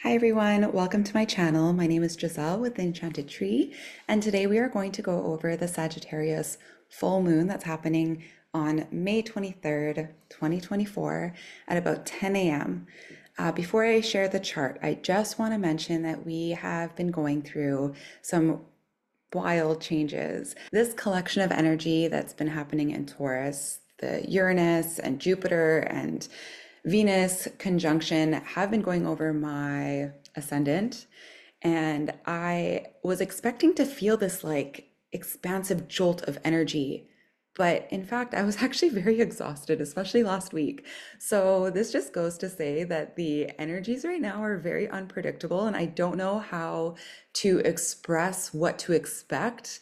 Hi everyone, welcome to my channel. My name is Giselle with the Enchanted Tree, and today we are going to go over the Sagittarius full moon that's happening on May 23rd, 2024 at about 10 a.m. Before I share the chart, I just want to mention that we have been going through some wild changes. This collection of energy that's been happening in Taurus, the Uranus and Jupiter and Venus conjunction have been going over my ascendant, and I was expecting to feel this like expansive jolt of energy. But in fact, I was actually very exhausted, especially last week. So this just goes to say that the energies right now are very unpredictable, and I don't know how to express what to expect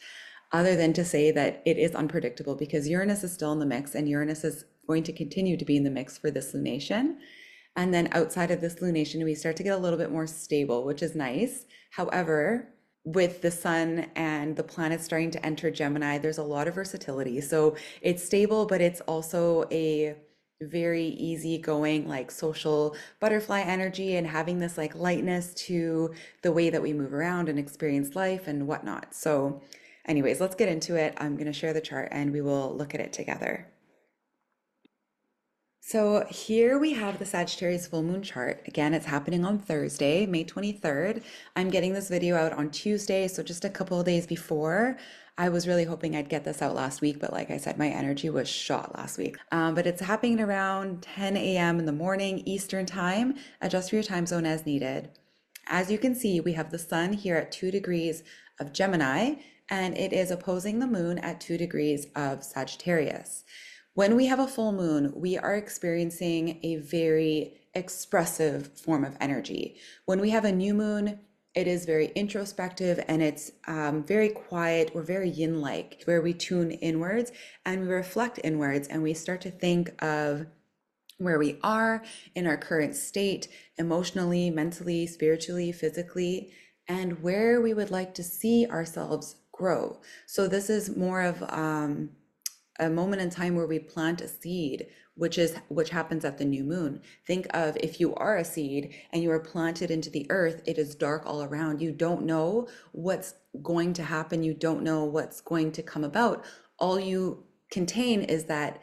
other than to say that it is unpredictable because Uranus is still in the mix, and Uranus is going to continue to be in the mix for this lunation. And then outside of this lunation, we start to get a little bit more stable, which is nice. However, with the sun and the planets starting to enter Gemini, there's a lot of versatility. So it's stable, but it's also a very easygoing, like social butterfly energy and having this like lightness to the way that we move around and experience life and whatnot. So anyways, let's get into it. I'm going to share the chart and we will look at it together. So here we have the Sagittarius full moon chart. Again, it's happening on Thursday, May 23rd. I'm getting this video out on Tuesday, so just a couple of days before. I was really hoping I'd get this out last week, but like I said, my energy was shot last week. But it's happening around 10 a.m. in the morning, Eastern time. Adjust for your time zone as needed. As you can see, we have the sun here at 2 degrees of Gemini, and it is opposing the moon at 2 degrees of Sagittarius. When we have a full moon, we are experiencing a very expressive form of energy. When we have a new moon, it is very introspective and it's very quiet or very yin-like, where we tune inwards and we reflect inwards and we start to think of where we are in our current state, emotionally, mentally, spiritually, physically, and where we would like to see ourselves grow. So this is more of a moment in time where we plant a seed, which happens at the new moon. Think of if you are a seed and you are planted into the earth, it is dark all around. You don't know what's going to happen. You don't know what's going to come about. All you contain is that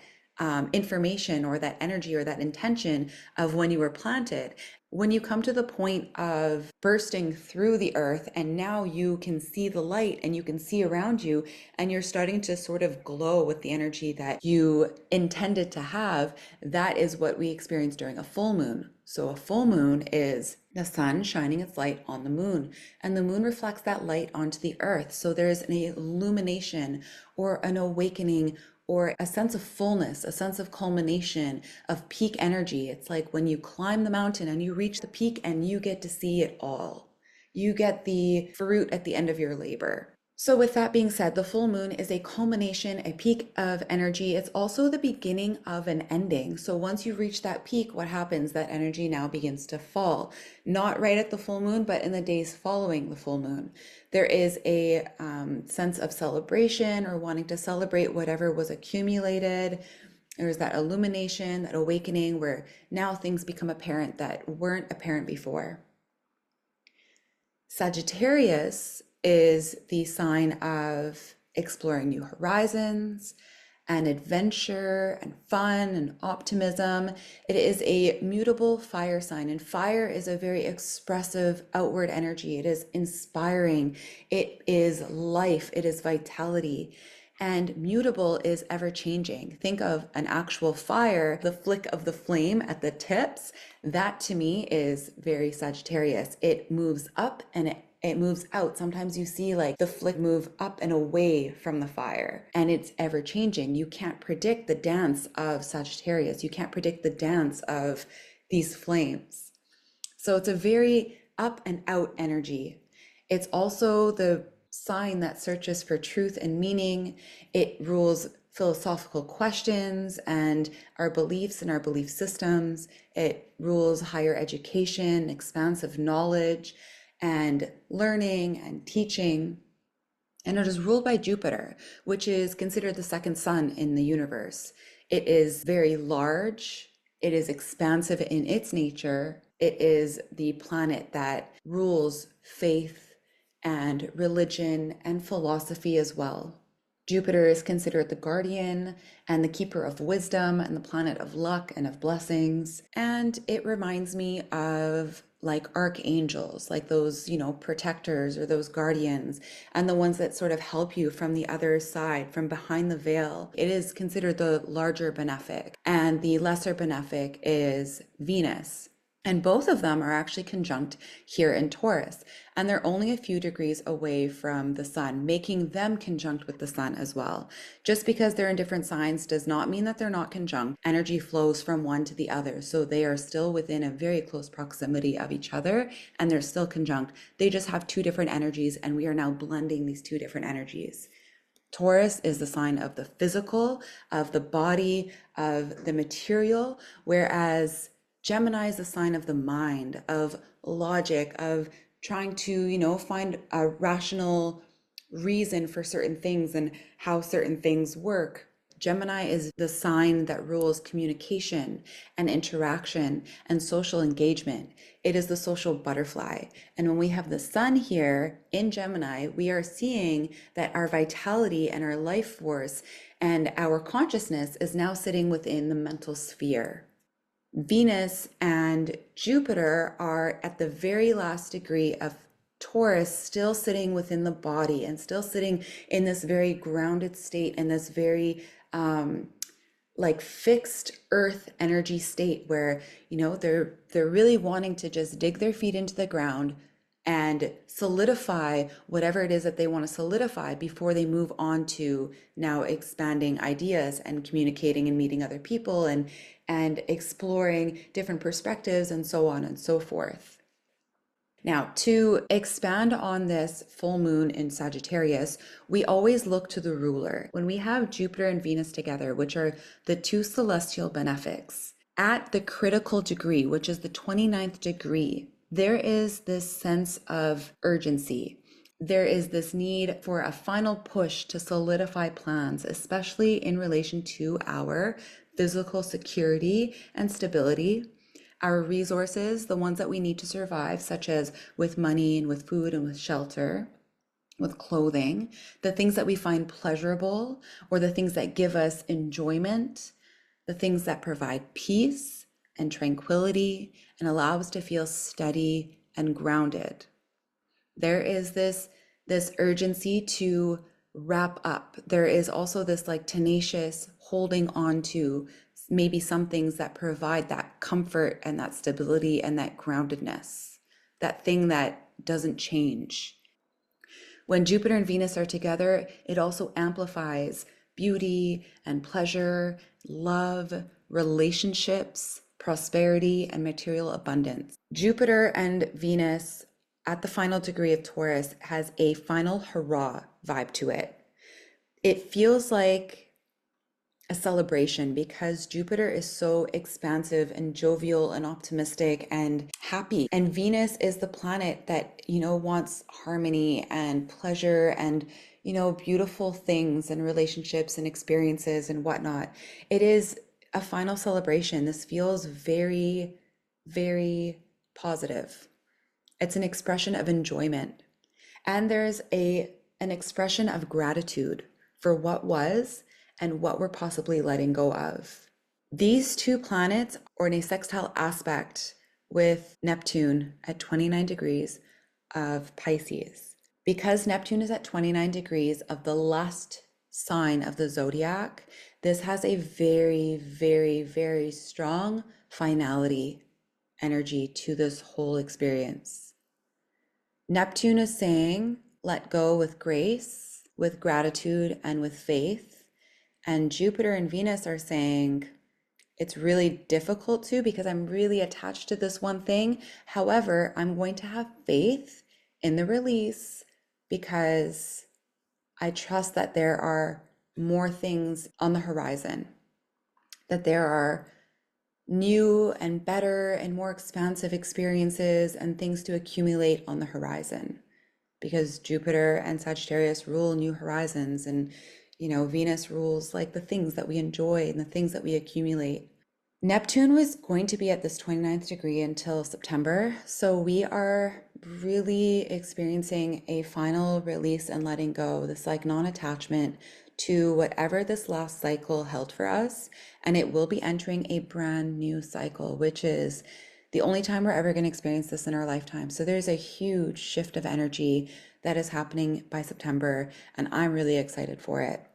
information or that energy or that intention of when you were planted. When you come to the point of bursting through the earth and now you can see the light and you can see around you and you're starting to sort of glow with the energy that you intended to have, that is what we experience during a full moon. So a full moon is the sun shining its light on the moon, and the moon reflects that light onto the earth. So there's an illumination or an awakening or a sense of fullness, a sense of culmination, of peak energy. It's like when you climb the mountain and you reach the peak and you get to see it all. You get the fruit at the end of your labor. So with that being said, the full moon is a culmination, a peak of energy. It's also the beginning of an ending. So once you reach that peak, what happens? That energy now begins to fall. Not right at the full moon, but in the days following the full moon. There is a sense of celebration or wanting to celebrate whatever was accumulated. There's that illumination, that awakening where now things become apparent that weren't apparent before. Sagittarius is the sign of exploring new horizons and adventure and fun and optimism. It is a mutable fire sign, and fire is a very expressive outward energy. It is inspiring. It is life. It is vitality. And mutable is ever changing. Think of an actual fire, the flick of the flame at the tips. That to me is very Sagittarius. It moves up and it moves out. Sometimes you see like the flick move up and away from the fire, and it's ever changing. You can't predict the dance of Sagittarius. You can't predict the dance of these flames. So it's a very up and out energy. It's also the sign that searches for truth and meaning. It rules philosophical questions and our beliefs and our belief systems. It rules higher education, expansive knowledge, and learning and teaching. And it is ruled by Jupiter, which is considered the second sun in the universe. It is very large. It is expansive in its nature. It is the planet that rules faith and religion and philosophy as well. Jupiter is considered the guardian and the keeper of wisdom and the planet of luck and of blessings. And it reminds me of like archangels, like those, protectors or those guardians, and the ones that sort of help you from the other side, from behind the veil. It is considered the larger benefic, and the lesser benefic is Venus. And both of them are actually conjunct here in Taurus. And they're only a few degrees away from the sun, making them conjunct with the sun as well. Just because they're in different signs does not mean that they're not conjunct. Energy flows from one to the other. So they are still within a very close proximity of each other, and they're still conjunct. They just have two different energies, and we are now blending these two different energies. Taurus is the sign of the physical, of the body, of the material, whereas Gemini is a sign of the mind, of logic, of trying to, find a rational reason for certain things and how certain things work. Gemini is the sign that rules communication and interaction and social engagement. It is the social butterfly. And when we have the sun here in Gemini, we are seeing that our vitality and our life force and our consciousness is now sitting within the mental sphere. Venus and Jupiter are at the very last degree of Taurus, still sitting within the body and still sitting in this very grounded state and this very like fixed earth energy state where, they're really wanting to just dig their feet into the ground and solidify whatever it is that they want to solidify before they move on to now expanding ideas and communicating and meeting other people and exploring different perspectives and so on and so forth. Now, to expand on this full moon in Sagittarius, we always look to the ruler. When we have Jupiter and Venus together, which are the two celestial benefics, at the critical degree, which is the 29th degree, there is this sense of urgency. There is this need for a final push to solidify plans, especially in relation to our physical security and stability, our resources, the ones that we need to survive, such as with money and with food and with shelter, with clothing, the things that we find pleasurable or the things that give us enjoyment, the things that provide peace and tranquility and allow us to feel steady and grounded. There is this urgency to wrap up. There is also this like tenacious holding on to maybe some things that provide that comfort and that stability and that groundedness, that thing that doesn't change. When Jupiter and Venus are together, it also amplifies beauty and pleasure, love, relationships, prosperity, and material abundance. Jupiter and Venus at the final degree of Taurus has a final hurrah vibe to it. It feels like a celebration because Jupiter is so expansive and jovial and optimistic and happy. And Venus is the planet that, wants harmony and pleasure and, beautiful things and relationships and experiences and whatnot. It is a final celebration. This feels very, very positive. It's an expression of enjoyment. And there's an expression of gratitude for what was and what we're possibly letting go of. These two planets are in a sextile aspect with Neptune at 29 degrees of Pisces. Because Neptune is at 29 degrees of the last sign of the zodiac, this has a very, very, very strong finality energy to this whole experience. Neptune is saying, let go with grace, with gratitude, and with faith. And Jupiter and Venus are saying, it's really difficult to because I'm really attached to this one thing. However, I'm going to have faith in the release because I trust that there are more things on the horizon, that there are new and better and more expansive experiences and things to accumulate on the horizon, because Jupiter and Sagittarius rule new horizons, and Venus rules like the things that we enjoy and the things that we accumulate. Neptune was going to be at this 29th degree until September. So we are really experiencing a final release and letting go, this like non-attachment to whatever this last cycle held for us. And it will be entering a brand new cycle, which is the only time we're ever going to experience this in our lifetime. So there's a huge shift of energy that is happening by September, and I'm really excited for it.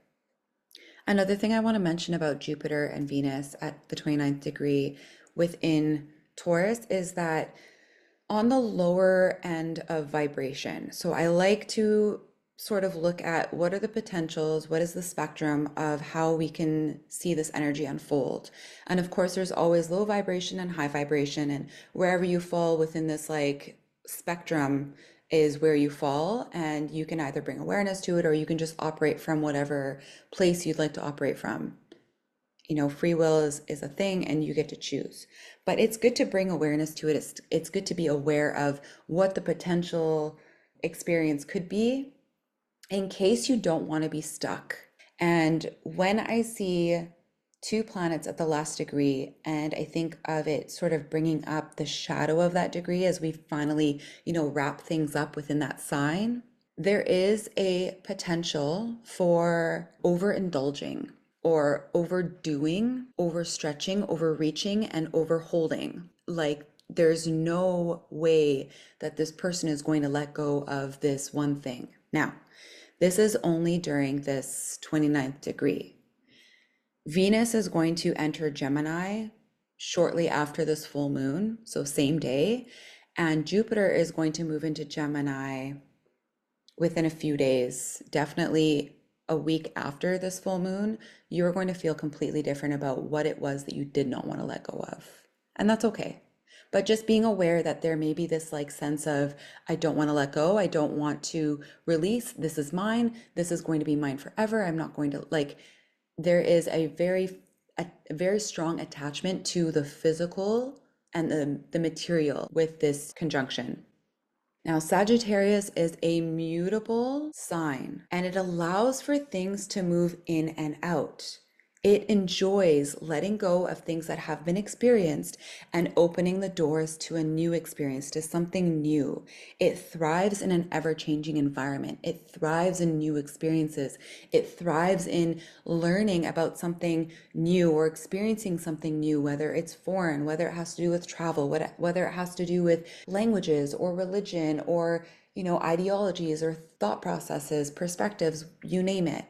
Another thing I want to mention about Jupiter and Venus at the 29th degree within Taurus is that on the lower end of vibration. So I like to sort of look at what are the potentials, what is the spectrum of how we can see this energy unfold. And of course, there's always low vibration and high vibration, and wherever you fall within this like spectrum is where you fall, and you can either bring awareness to it or you can just operate from whatever place you'd like to operate from. You know, free will is a thing and you get to choose. But it's good to bring awareness to it. It's good to be aware of what the potential experience could be in case you don't want to be stuck. And when I see two planets at the last degree, and I think of it sort of bringing up the shadow of that degree as we finally, wrap things up within that sign, there is a potential for overindulging or overdoing, overstretching, overreaching, and overholding. Like there's no way that this person is going to let go of this one thing. Now, this is only during this 29th degree. Venus is going to enter Gemini shortly after this full moon, so same day, and Jupiter is going to move into Gemini within a few days, definitely a week after this full moon. You're going to feel completely different about what it was that you did not want to let go of. And that's okay. But just being aware that there may be this like sense of, I don't want to let go. I don't want to release. This is mine. This is going to be mine forever. I'm not going to like, there is a very strong attachment to the physical and the material with this conjunction. Now, Sagittarius is a mutable sign and it allows for things to move in and out. It enjoys letting go of things that have been experienced and opening the doors to a new experience, to something new. It thrives in an ever-changing environment. It thrives in new experiences. It thrives in learning about something new or experiencing something new, whether it's foreign, whether it has to do with travel, whether it has to do with languages or religion or, ideologies or thought processes, perspectives, you name it.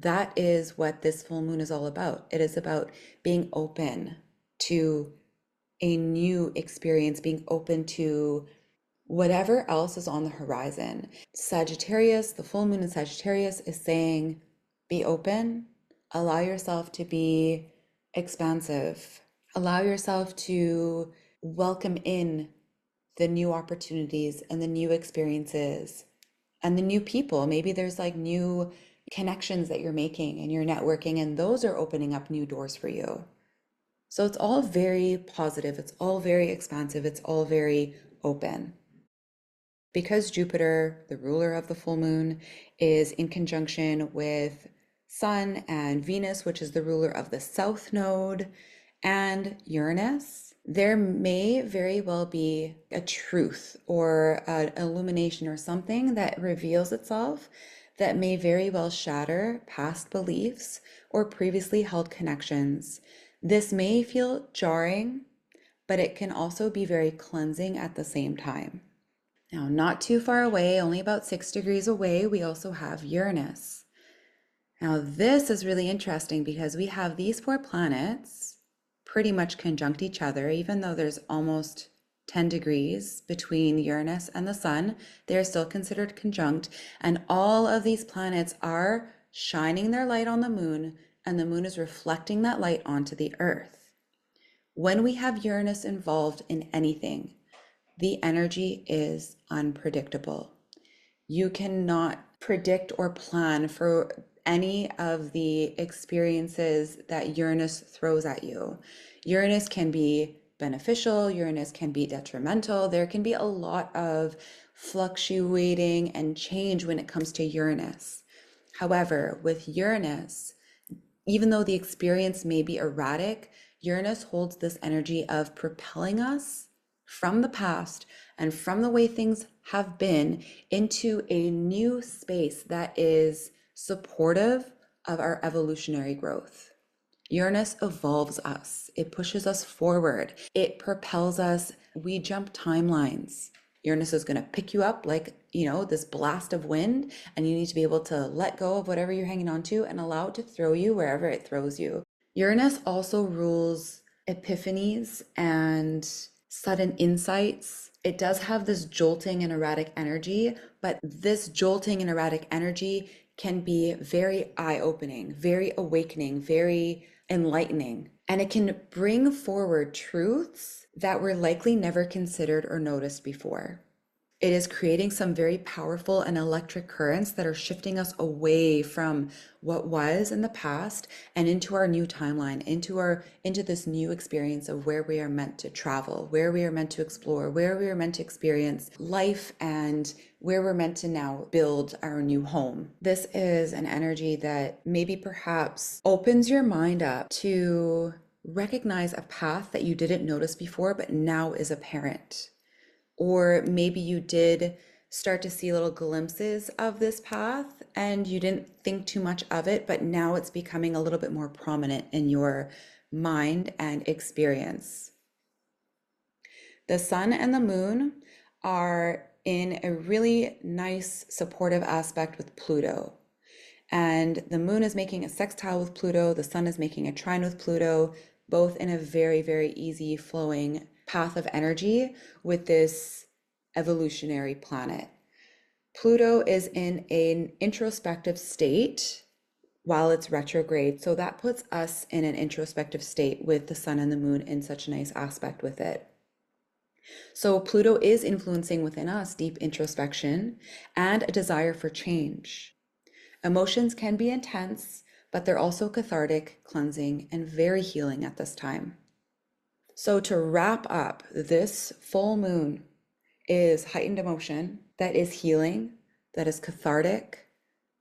That is what this full moon is all about. It is about being open to a new experience, being open to whatever else is on the horizon. Sagittarius, the full moon in Sagittarius is saying, be open, allow yourself to be expansive, allow yourself to welcome in the new opportunities and the new experiences and the new people. Maybe there's like new connections that you're making and you're networking, and those are opening up new doors for you. So it's all very positive. It's all very expansive. It's all very open. Because Jupiter, the ruler of the full moon, is in conjunction with Sun and Venus, which is the ruler of the south node, and Uranus, there may very well be a truth or an illumination or something that reveals itself that may very well shatter past beliefs or previously held connections. This may feel jarring, but it can also be very cleansing at the same time. Now, not too far away, only about 6 degrees away, we also have Uranus. Now, this is really interesting because we have these 4 planets pretty much conjunct each other, even though there's almost 10 degrees between Uranus and the Sun, they're still considered conjunct. And all of these planets are shining their light on the moon, and the moon is reflecting that light onto the Earth. When we have Uranus involved in anything, the energy is unpredictable. You cannot predict or plan for any of the experiences that Uranus throws at you. Uranus can be beneficial, Uranus can be detrimental. There can be a lot of fluctuating and change when it comes to Uranus. However, with Uranus, even though the experience may be erratic, Uranus holds this energy of propelling us from the past and from the way things have been into a new space that is supportive of our evolutionary growth. Uranus evolves us, it pushes us forward, it propels us. We jump timelines. Uranus is going to pick you up like, this blast of wind, and you need to be able to let go of whatever you're hanging on to and allow it to throw you wherever it throws you. Uranus also rules epiphanies and sudden insights. It does have this jolting and erratic energy, but this jolting and erratic energy can be very eye-opening, very awakening, very enlightening, and it can bring forward truths that were likely never considered or noticed before. It is creating some very powerful and electric currents that are shifting us away from what was in the past and into our new timeline, into this new experience of where we are meant to travel, where we are meant to explore, where we are meant to experience life, and where we're meant to now build our new home. This is an energy that maybe perhaps opens your mind up to recognize a path that you didn't notice before, but now is apparent. Or maybe you did start to see little glimpses of this path and you didn't think too much of it, but now it's becoming a little bit more prominent in your mind and experience. The sun and the moon are in a really nice supportive aspect with Pluto. And the moon is making a sextile with Pluto, the sun is making a trine with Pluto, both in a very, very easy flowing path of energy with this evolutionary planet. Pluto is in an introspective state while it's retrograde. So that puts us in an introspective state with the sun and the moon in such a nice aspect with it. So Pluto is influencing within us deep introspection and a desire for change. Emotions can be intense, but they're also cathartic, cleansing, and very healing at this time. So to wrap up, this full moon is heightened emotion that is healing, that is cathartic,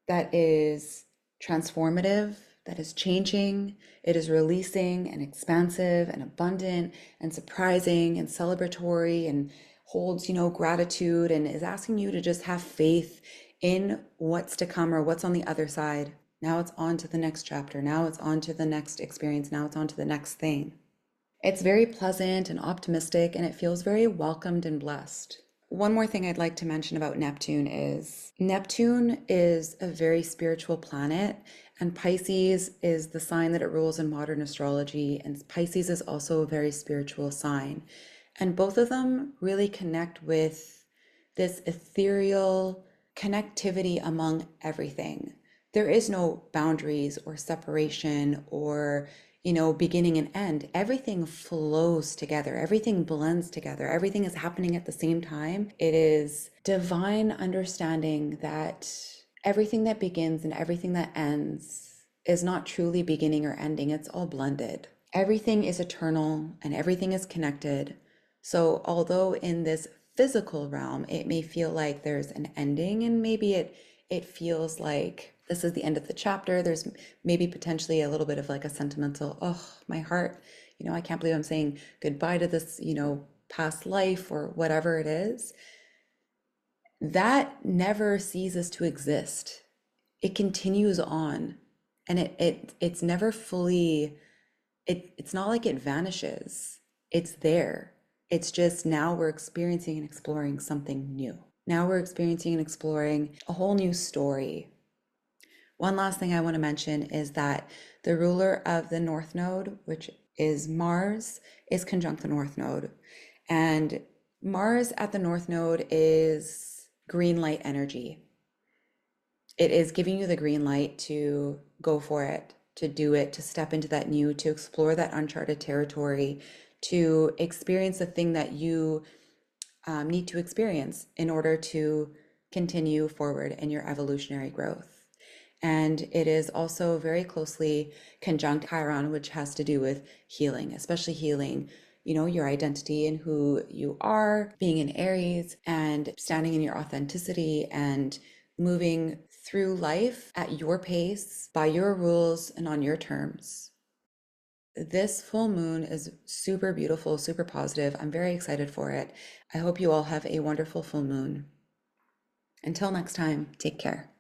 that is transformative, that is changing. It is releasing and expansive and abundant and surprising and celebratory and holds, gratitude, and is asking you to just have faith in what's to come or what's on the other side. Now it's on to the next chapter. Now it's on to the next experience. Now it's on to the next thing. It's very pleasant and optimistic, and it feels very welcomed and blessed. One more thing I'd like to mention about Neptune is a very spiritual planet, and Pisces is the sign that it rules in modern astrology, and Pisces is also a very spiritual sign. And both of them really connect with this ethereal connectivity among everything. There is no boundaries or separation or beginning and end. Everything flows together. Everything blends together. Everything is happening at the same time. It is divine understanding that everything that begins and everything that ends is not truly beginning or ending. It's all blended. Everything is eternal and everything is connected. So although in this physical realm, it may feel like there's an ending, and maybe it feels like this is the end of the chapter. There's maybe potentially a little bit of like a sentimental, oh, my heart, I can't believe I'm saying goodbye to this, past life or whatever it is. That never ceases to exist. It continues on, and it's never fully, it's not like it vanishes. It's there. It's just now we're experiencing and exploring something new. Now we're experiencing and exploring a whole new story. One last thing I want to mention is that the ruler of the North Node, which is Mars, is conjunct the North Node. And Mars at the North Node is green light energy. It is giving you the green light to go for it, to do it, to step into that new, to explore that uncharted territory, to experience the thing that you need to experience in order to continue forward in your evolutionary growth. And it is also very closely conjunct Chiron, which has to do with healing, especially healing, your identity and who you are, being in Aries and standing in your authenticity and moving through life at your pace, by your rules and on your terms. this full moon is super beautiful, super positive. I'm very excited for it. I hope you all have a wonderful full moon. Until next time, take care.